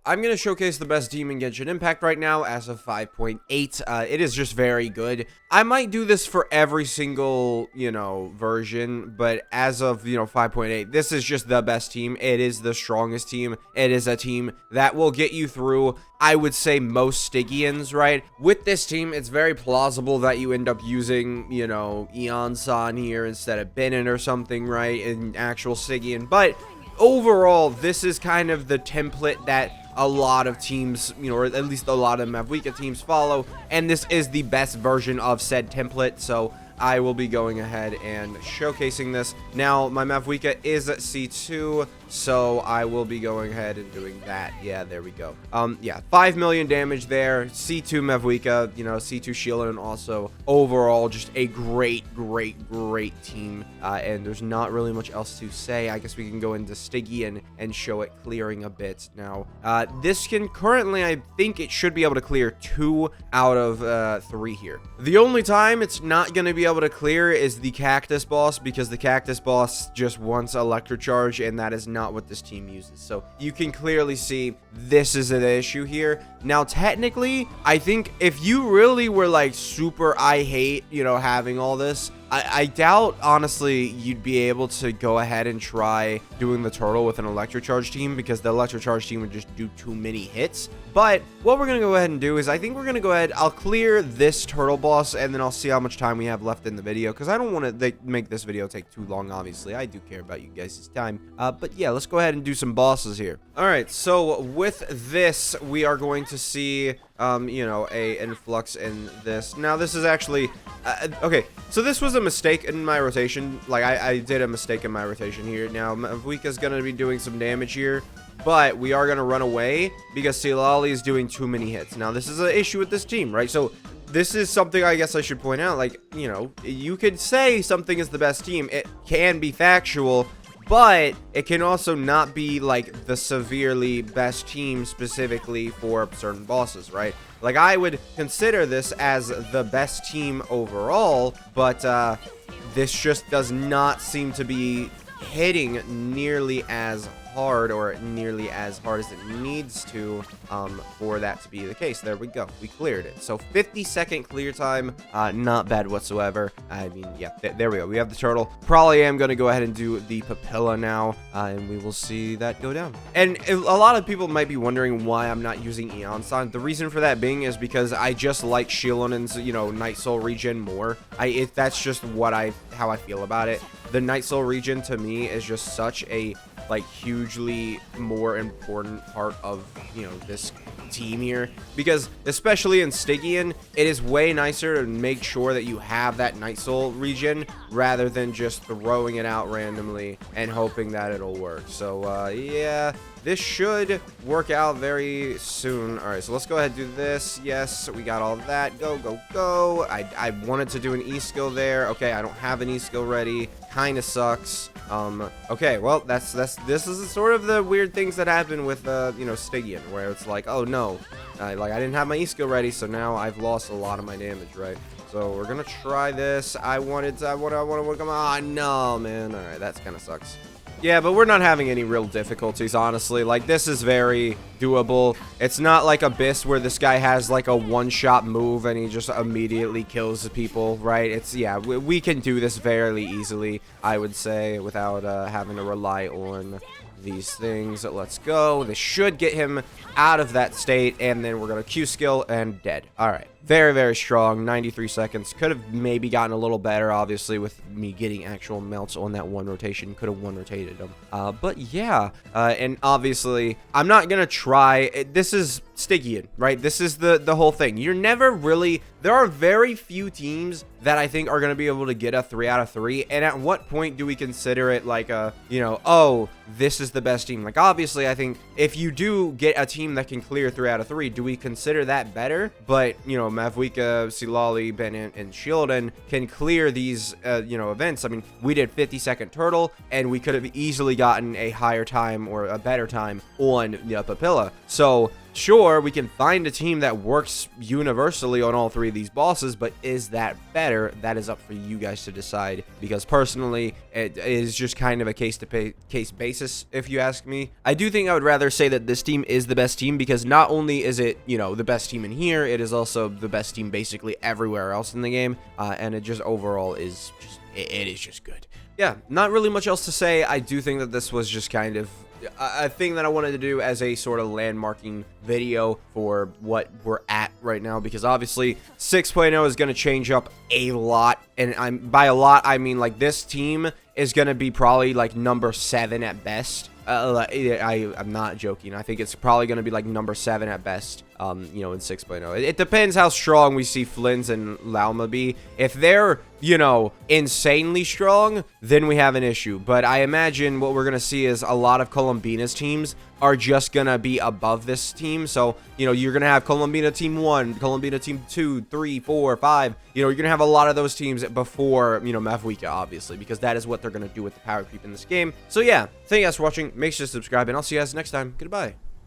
I'm going to showcase the best team in Genshin Impact right now as of 5.8. It is just very good. I might do this for every single, version, but as of, 5.8, this is just the best team. It is the strongest team. It is a team that will get you through, I would say, most Stygians, right? With this team, it's very plausible that you end up using, Eon-san here instead of Bennett or something, right, in actual Stygian, but overall, this is kind of the template that a lot of teams, or at least a lot of Mavwika teams follow, and this is the best version of said template, so I will be going ahead and showcasing this. Now, my Mavwika is at C2, so I will be going ahead and doing that. Yeah, there we go. Yeah, 5 million damage there. C2 Mavwika, C2 Shield, and also overall just a great team. And there's not really much else to say. I guess we can go into Stygian and show it clearing a bit. Now, this can currently, I think it should be able to clear 2 out of 3 here. The only time it's not going to be able to clear is the Cactus boss, because the Cactus boss just wants Electrocharge, and that is not what this team uses. So you can clearly see this is an issue here. Now, technically, I think if you really were like super I hate, having all this, I doubt, honestly, you'd be able to go ahead and try doing the turtle with an Electrocharge team, because the Electrocharge team would just do too many hits. But what we're going to go ahead and do is I think we're going to go ahead, I'll clear this turtle boss, and then I'll see how much time we have left in the video, because I don't want to make this video take too long, obviously. I do care about you guys' time. But yeah, let's go ahead and do some bosses here. All right, so with this, we are going to see a influx in this. Now, this is actually okay, so this was a mistake in my rotation. Like, I did a mistake in my rotation here. Now, Mavwika's gonna be doing some damage here, but we are gonna run away because Silali is doing too many hits. Now, this is an issue with this team, right? So this is something I guess I should point out. Like, you could say something is the best team. It can be factual, but it can also not be like the severely best team specifically for certain bosses, right? Like, I would consider this as the best team overall, but this just does not seem to be hitting nearly as hard, or nearly as hard as it needs to, for that to be the case. There we go. We cleared it. So 50-second clear time, not bad whatsoever. I mean, yeah, there we go. We have the turtle. Probably am going to go ahead and do the papilla now, and we will see that go down. And a lot of people might be wondering why I'm not using Eon-san. The reason for that being is because I just like Shilonen's, Night Soul regen more. That's just how I feel about it. The Night Soul regen to me is just such a hugely more important part of this team here, because especially in Stygian, it is way nicer to make sure that you have that Night Soul regen rather than just throwing it out randomly and hoping that it'll work. So yeah, this should work out very soon. All right, so let's go ahead and do this. Yes, we got all of that. Go. I wanted to do an E skill there. Okay, I don't have an E skill ready. Kind of sucks. Okay, well, this is sort of the weird things that happen with Stygian, where it's like, oh no, I didn't have my E skill ready, so now I've lost a lot of my damage, right? So we're gonna try this. I want to come on. No, man. All right, that kind of sucks. Yeah, but we're not having any real difficulties, honestly. Like, this is very doable. It's not like Abyss where this guy has like a one-shot move and he just immediately kills the people, right? It's, yeah, we can do this fairly easily, I would say, without having to rely on these things. Let's go. This should get him out of that state, and then we're gonna Q skill and dead. All right, very strong. 93 seconds. Could have maybe gotten a little better, obviously, with me getting actual melts on that one rotation. Could have one rotated him, but yeah, and obviously I'm not gonna try. This is Stygian, right? This is the whole thing. You're never really, there are very few teams that I think are going to be able to get a 3 out of 3. And at what point do we consider it like a, oh, this is the best team? Like, obviously, I think if you do get a team that can clear 3 out of 3, do we consider that better? But, Mavwika, Silali, Bennett, and Shieldon can clear these, events. I mean, we did 50-second turtle, and we could have easily gotten a higher time or a better time on Papilla. So Sure, we can find a team that works universally on all 3 of these bosses, but is that better? That is up for you guys to decide, because personally, it is just kind of a case-to-case basis, if you ask me. I do think I would rather say that this team is the best team, because not only is it, you know, the best team in here, it is also the best team basically everywhere else in the game, and it just overall is just, it is just good. Yeah, not really much else to say. I do think that this was just kind of a thing that I wanted to do as a sort of landmarking video for what we're at right now, because obviously 6.0 is going to change up a lot, and by a lot I mean like this team is going to be probably like number 7 at best. I'm not joking. I think it's probably going to be like number 7 at best, you know, in 6.0. It depends how strong we see Flynn's and Lauma be. If they're, you know, insanely strong, then we have an issue. But I imagine what we're going to see is a lot of Columbina's teams are just going to be above this team. So, you know, you're going to have Columbina Team 1, Columbina Team 2, 3, 4, 5. You know, you're going to have a lot of those teams before, you know, Mavwika, obviously, because that is what they're going to do with the power creep in this game. So, yeah, thank you guys for watching. Make sure to subscribe, and I'll see you guys next time. Goodbye.